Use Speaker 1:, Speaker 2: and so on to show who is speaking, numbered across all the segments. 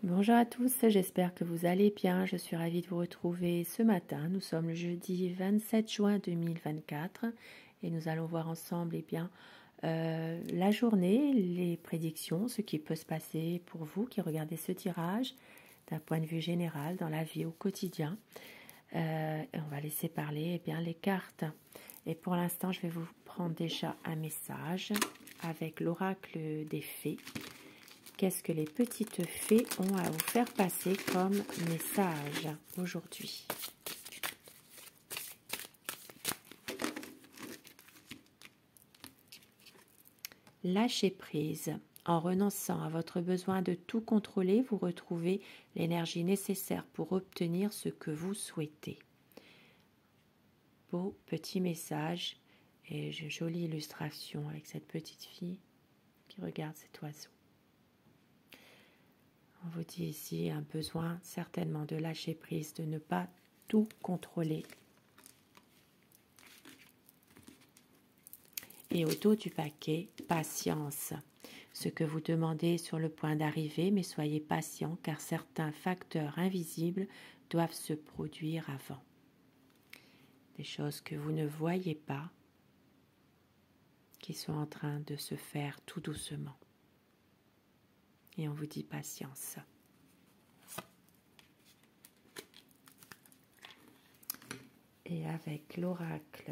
Speaker 1: Bonjour à tous, j'espère que vous allez bien. Je suis ravie de vous retrouver ce matin. Nous sommes le jeudi 27 juin 2024 et nous allons voir ensemble la journée, les prédictions, ce qui peut se passer pour vous qui regardez ce tirage d'un point de vue général dans la vie au quotidien. Et on va laisser parler les cartes. Et pour l'instant, je vais vous prendre déjà un message avec l'oracle des fées. Qu'est-ce que les petites fées ont à vous faire passer comme message aujourd'hui? Lâchez prise. En renonçant à votre besoin de tout contrôler, vous retrouvez l'énergie nécessaire pour obtenir ce que vous souhaitez. Beau petit message et une jolie illustration avec cette petite fille qui regarde cet oiseau. On vous dit ici un besoin certainement de lâcher prise, de ne pas tout contrôler. Et au dos du paquet, patience. Ce que vous demandez est sur le point d'arriver, mais soyez patient car certains facteurs invisibles doivent se produire avant. Des choses que vous ne voyez pas, qui sont en train de se faire tout doucement. Et on vous dit patience. Et avec l'oracle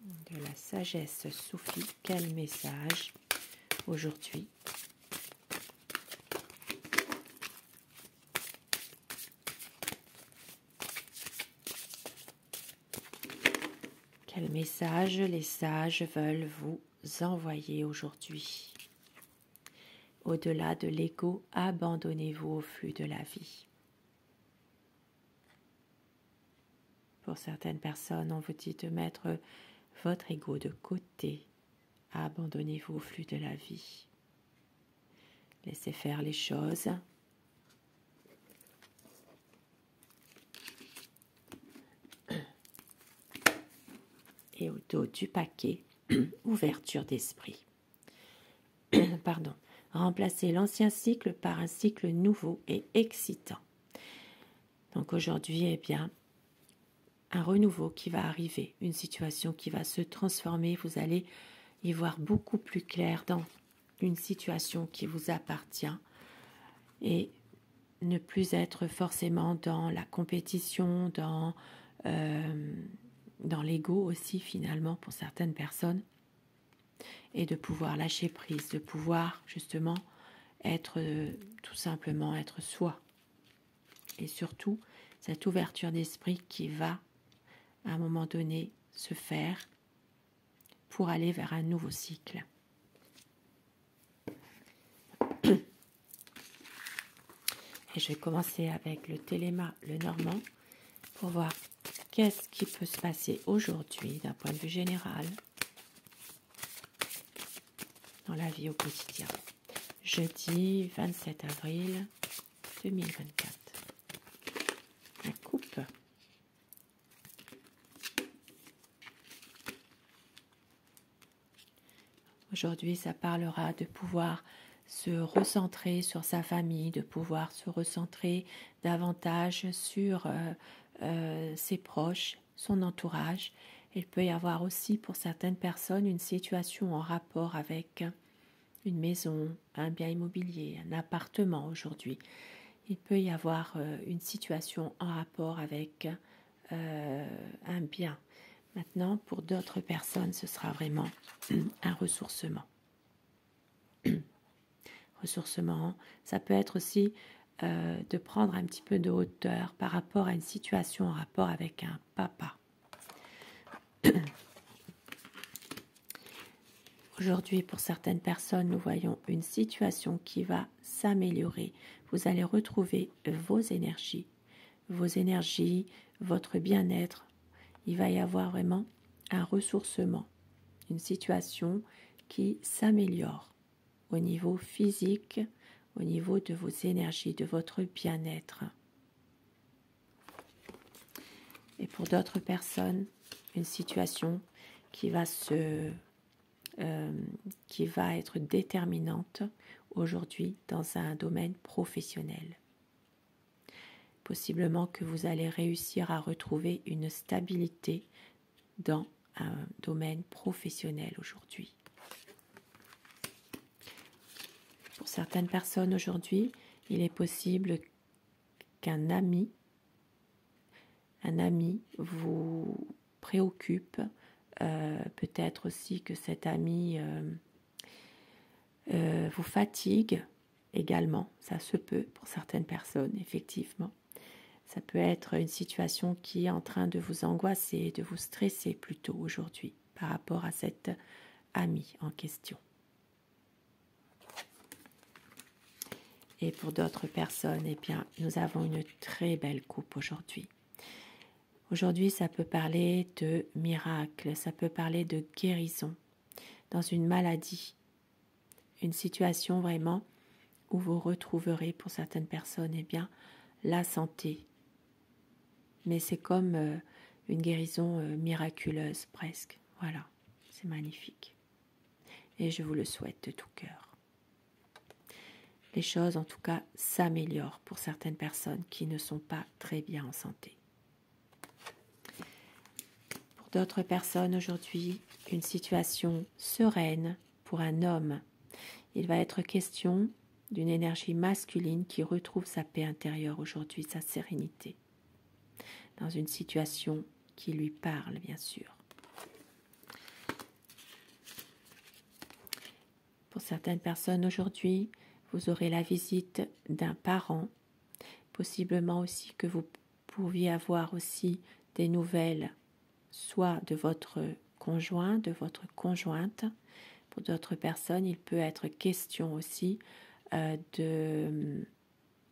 Speaker 1: de la sagesse soufie, quel message aujourd'hui? Quel message les sages veulent vous envoyer aujourd'hui? Au-delà de l'ego, abandonnez-vous au flux de la vie. Pour certaines personnes, on vous dit de mettre votre ego de côté. Abandonnez-vous au flux de la vie. Laissez faire les choses. Et au dos du paquet, ouverture d'esprit. Pardon. Remplacez l'ancien cycle par un cycle nouveau et excitant. Donc aujourd'hui, un renouveau qui va arriver, une situation qui va se transformer. Vous allez y voir beaucoup plus clair dans une situation qui vous appartient et ne plus être forcément dans la compétition, dans l'ego aussi finalement pour certaines personnes. Et de pouvoir lâcher prise, de pouvoir justement être tout simplement être soi. Et surtout, cette ouverture d'esprit qui va, à un moment donné, se faire pour aller vers un nouveau cycle. Et je vais commencer avec le téléma, le normand, pour voir qu'est-ce qui peut se passer aujourd'hui d'un point de vue général dans la vie au quotidien. Jeudi 27 avril 2024. La coupe. Aujourd'hui, ça parlera de pouvoir se recentrer sur sa famille, de pouvoir se recentrer davantage sur ses proches, son entourage. Il peut y avoir aussi pour certaines personnes une situation en rapport avec une maison, un bien immobilier, un appartement aujourd'hui. Il peut y avoir une situation en rapport avec un bien. Maintenant, pour d'autres personnes, ce sera vraiment un ressourcement. Ressourcement, ça peut être aussi de prendre un petit peu de hauteur par rapport à une situation en rapport avec un papa. Aujourd'hui, pour certaines personnes, nous voyons une situation qui va s'améliorer. Vous allez retrouver vos énergies, votre bien-être. Il va y avoir vraiment un ressourcement, une situation qui s'améliore au niveau physique, au niveau de vos énergies, de votre bien-être. Et pour d'autres personnes, une situation qui va être déterminante aujourd'hui dans un domaine professionnel. Possiblement que vous allez réussir à retrouver une stabilité dans un domaine professionnel aujourd'hui. Pour certaines personnes aujourd'hui, il est possible qu'un ami vous préoccupe, peut-être aussi que cet ami vous fatigue également, ça se peut pour certaines personnes, effectivement. Ça peut être une situation qui est en train de vous angoisser, de vous stresser plutôt aujourd'hui par rapport à cet ami en question. Et pour d'autres personnes, eh bien, nous avons une très belle coupe aujourd'hui. Aujourd'hui, ça peut parler de miracle, ça peut parler de guérison dans une maladie, une situation vraiment où vous retrouverez pour certaines personnes, eh bien, la santé. Mais c'est comme une guérison miraculeuse presque. Voilà, c'est magnifique. Et je vous le souhaite de tout cœur. Les choses en tout cas s'améliorent pour certaines personnes qui ne sont pas très bien en santé. Pour d'autres personnes aujourd'hui, une situation sereine pour un homme. Il va être question d'une énergie masculine qui retrouve sa paix intérieure aujourd'hui, sa sérénité. Dans une situation qui lui parle, bien sûr. Pour certaines personnes aujourd'hui, vous aurez la visite d'un parent, possiblement aussi que vous pourriez avoir aussi des nouvelles, soit de votre conjoint, de votre conjointe. Pour d'autres personnes, il peut être question aussi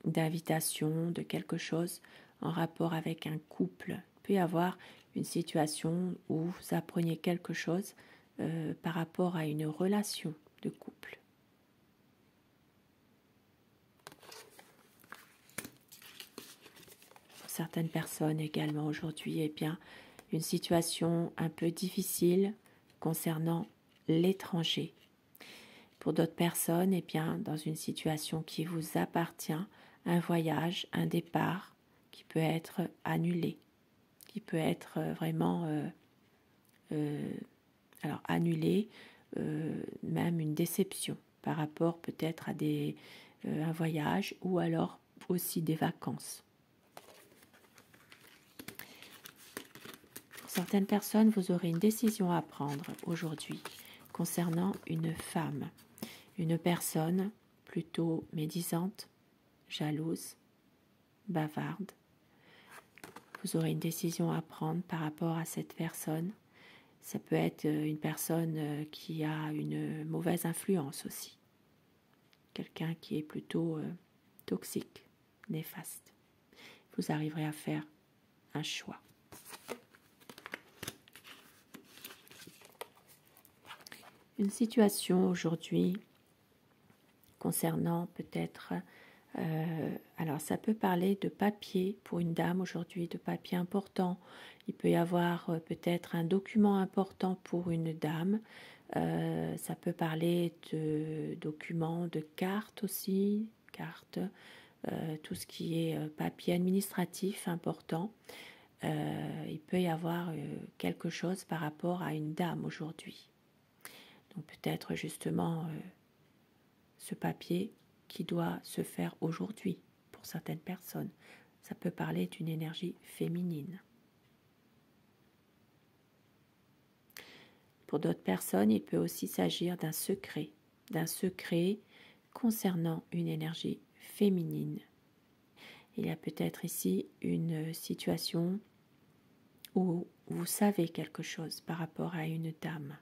Speaker 1: d'invitation, de quelque chose en rapport avec un couple. Il peut y avoir une situation où vous appreniez quelque chose par rapport à une relation de couple. Pour certaines personnes également aujourd'hui, eh bien, une situation un peu difficile concernant l'étranger. Pour d'autres personnes, eh bien, dans une situation qui vous appartient, un voyage, un départ, qui peut être annulé, qui peut être vraiment annulé, même une déception par rapport peut-être à un voyage ou alors aussi des vacances. Pour certaines personnes, vous aurez une décision à prendre aujourd'hui concernant une femme, une personne plutôt médisante, jalouse, bavarde. Vous aurez une décision à prendre par rapport à cette personne. Ça peut être une personne qui a une mauvaise influence aussi. Quelqu'un qui est plutôt toxique, néfaste. Vous arriverez à faire un choix. Une situation aujourd'hui concernant peut-être... alors ça peut parler de papier pour une dame aujourd'hui, de papier important. Il peut y avoir peut-être un document important pour une dame. Ça peut parler de documents, de cartes aussi, cartes, tout ce qui est papier administratif important. Il peut y avoir quelque chose par rapport à une dame aujourd'hui. Donc peut-être justement ce papier qui doit se faire aujourd'hui pour certaines personnes. Ça peut parler d'une énergie féminine. Pour d'autres personnes, il peut aussi s'agir d'un secret concernant une énergie féminine. Il y a peut-être ici une situation où vous savez quelque chose par rapport à une dame.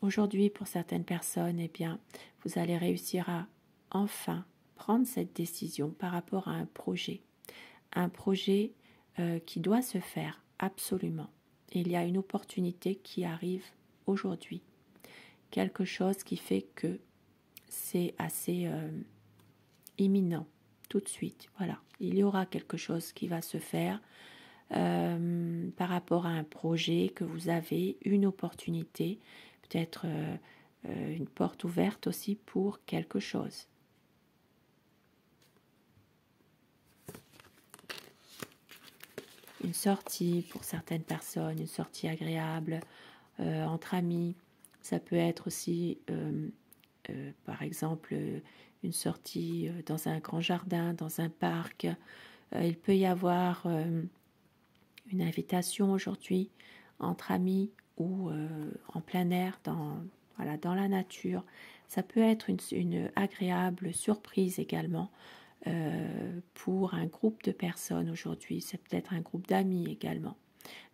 Speaker 1: Aujourd'hui, pour certaines personnes, eh bien, vous allez réussir à enfin prendre cette décision par rapport à un projet qui doit se faire absolument. Il y a une opportunité qui arrive aujourd'hui, quelque chose qui fait que c'est assez imminent tout de suite. Voilà, il y aura quelque chose qui va se faire par rapport à un projet que vous avez, une opportunité, peut-être une porte ouverte aussi pour quelque chose. Une sortie pour certaines personnes, une sortie agréable entre amis. Ça peut être aussi, par exemple, une sortie dans un grand jardin, dans un parc. Il peut y avoir une invitation aujourd'hui entre amis ou en plein air, voilà, dans la nature. Ça peut être une agréable surprise également pour un groupe de personnes aujourd'hui. C'est peut-être un groupe d'amis également,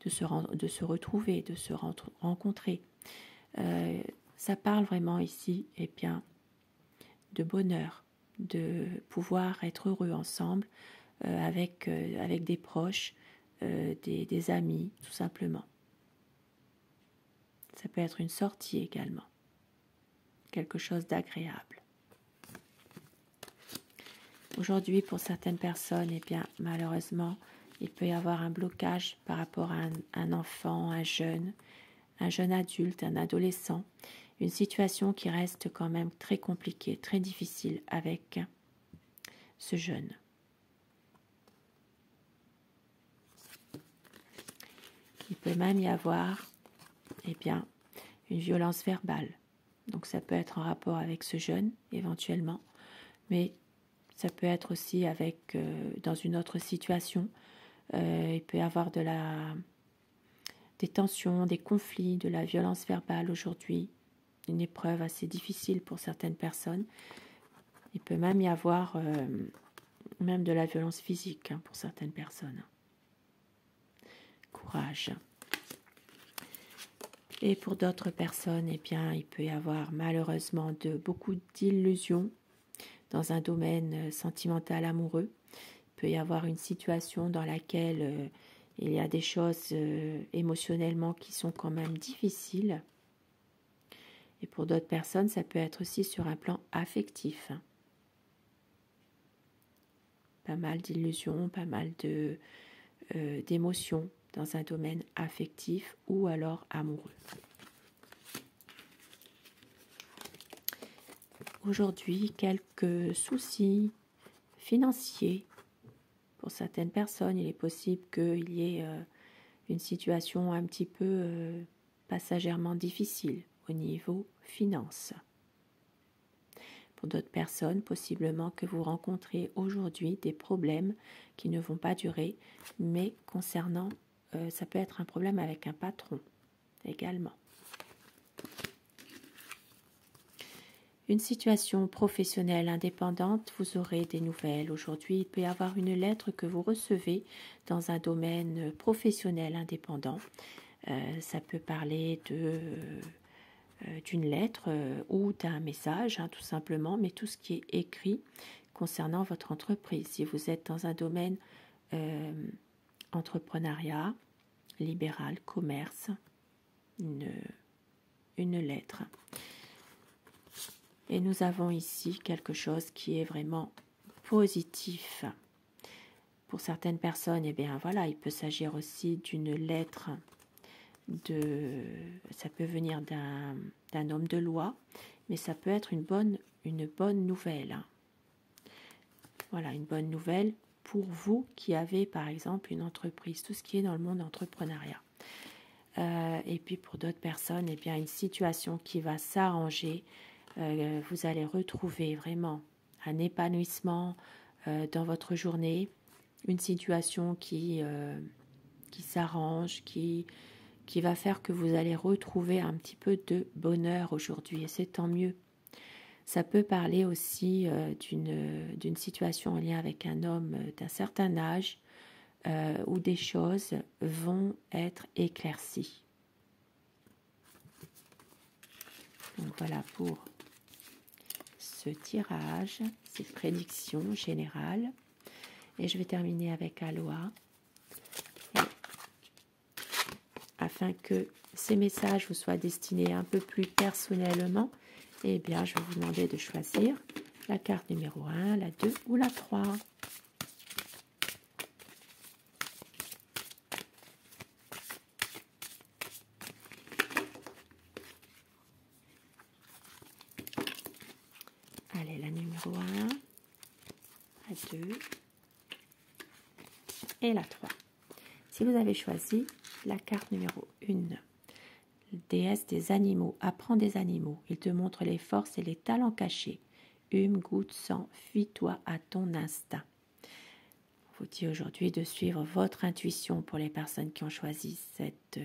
Speaker 1: de se retrouver, de se rencontrer. Ça parle vraiment ici, eh bien, de bonheur, de pouvoir être heureux ensemble avec des proches, des amis, tout simplement. Ça peut être une sortie également, quelque chose d'agréable. Aujourd'hui, pour certaines personnes, eh bien, malheureusement, il peut y avoir un blocage par rapport à un enfant, un jeune adulte, un adolescent, une situation qui reste quand même très compliquée, très difficile avec ce jeune. Il peut même y avoir, eh bien, une violence verbale. Donc ça peut être en rapport avec ce jeune, éventuellement, mais ça peut être aussi avec, dans une autre situation, il peut y avoir des tensions, des conflits, de la violence verbale aujourd'hui, une épreuve assez difficile pour certaines personnes. Il peut même y avoir même de la violence physique pour certaines personnes. Courage. Et pour d'autres personnes, eh bien, il peut y avoir malheureusement beaucoup d'illusions dans un domaine sentimental amoureux. Il peut y avoir une situation dans laquelle il y a des choses émotionnellement qui sont quand même difficiles. Et pour d'autres personnes, ça peut être aussi sur un plan affectif. Pas mal d'illusions, pas mal d'émotions dans un domaine affectif ou alors amoureux. Aujourd'hui, quelques soucis financiers. Pour certaines personnes, il est possible qu'il y ait une situation un petit peu passagèrement difficile au niveau finance. Pour d'autres personnes, possiblement que vous rencontrez aujourd'hui des problèmes qui ne vont pas durer, mais concernant, ça peut être un problème avec un patron également. Une situation professionnelle indépendante, vous aurez des nouvelles. Aujourd'hui, il peut y avoir une lettre que vous recevez dans un domaine professionnel indépendant. Ça peut parler d'une lettre ou d'un message, tout simplement, mais tout ce qui est écrit concernant votre entreprise. Si vous êtes dans un domaine entrepreneuriat, libéral, commerce, une lettre. Et nous avons ici quelque chose qui est vraiment positif. Pour certaines personnes, eh bien voilà, il peut s'agir aussi d'une lettre ça peut venir d'un homme de loi, mais ça peut être une bonne nouvelle. Voilà, une bonne nouvelle pour vous qui avez par exemple une entreprise, tout ce qui est dans le monde entrepreneuriat. Et puis pour d'autres personnes, eh bien une situation qui va s'arranger. Vous allez retrouver vraiment un épanouissement dans votre journée, une situation qui s'arrange, qui va faire que vous allez retrouver un petit peu de bonheur aujourd'hui, et c'est tant mieux. Ça peut parler aussi d'une situation en lien avec un homme d'un certain âge où des choses vont être éclaircies. Donc voilà pour ce tirage, cette prédiction générale. Et je vais terminer avec Aloha. Afin que ces messages vous soient destinés un peu plus personnellement, eh bien, je vais vous demander de choisir la carte numéro 1, la 2 ou la 3. Allez, la numéro 1, la 2 et la 3. Si vous avez choisi la carte numéro 1, déesse des animaux, apprends des animaux. Il te montre les forces et les talents cachés. Hume, goûte, sang, fuis-toi à ton instinct. On vous dit aujourd'hui de suivre votre intuition pour les personnes qui ont choisi cette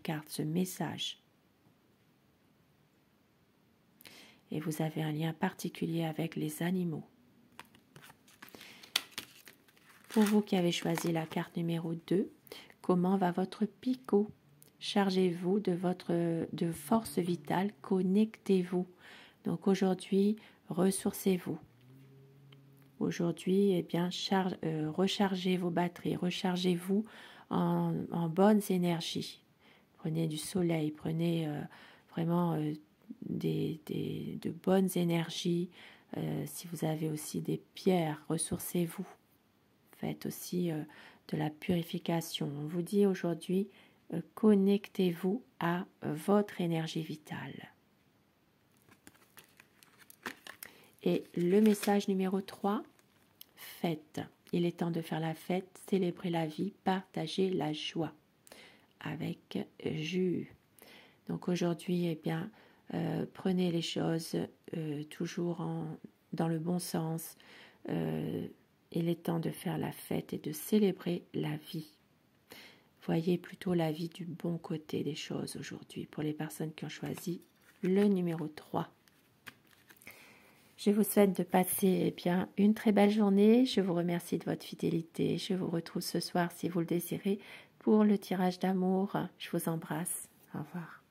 Speaker 1: carte, ce message. Et vous avez un lien particulier avec les animaux. Pour vous qui avez choisi la carte numéro 2, comment va votre picot? Chargez-vous de force vitale, connectez-vous. Donc aujourd'hui, ressourcez-vous. Aujourd'hui, eh bien, rechargez vos batteries, rechargez-vous en bonnes énergies. Prenez du soleil, prenez vraiment de bonnes énergies. Si vous avez aussi des pierres, ressourcez-vous. Faites aussi de la purification. On vous dit aujourd'hui, connectez-vous à votre énergie vitale. Et le message numéro 3, fête. Il est temps de faire la fête, célébrer la vie, partager la joie avec jus. Donc aujourd'hui, eh bien, prenez les choses toujours dans le bon sens. Il est temps de faire la fête et de célébrer la vie. Voyez plutôt la vie du bon côté des choses aujourd'hui pour les personnes qui ont choisi le numéro 3. Je vous souhaite de passer eh bien, une très belle journée. Je vous remercie de votre fidélité. Je vous retrouve ce soir si vous le désirez pour le tirage d'amour. Je vous embrasse. Au revoir.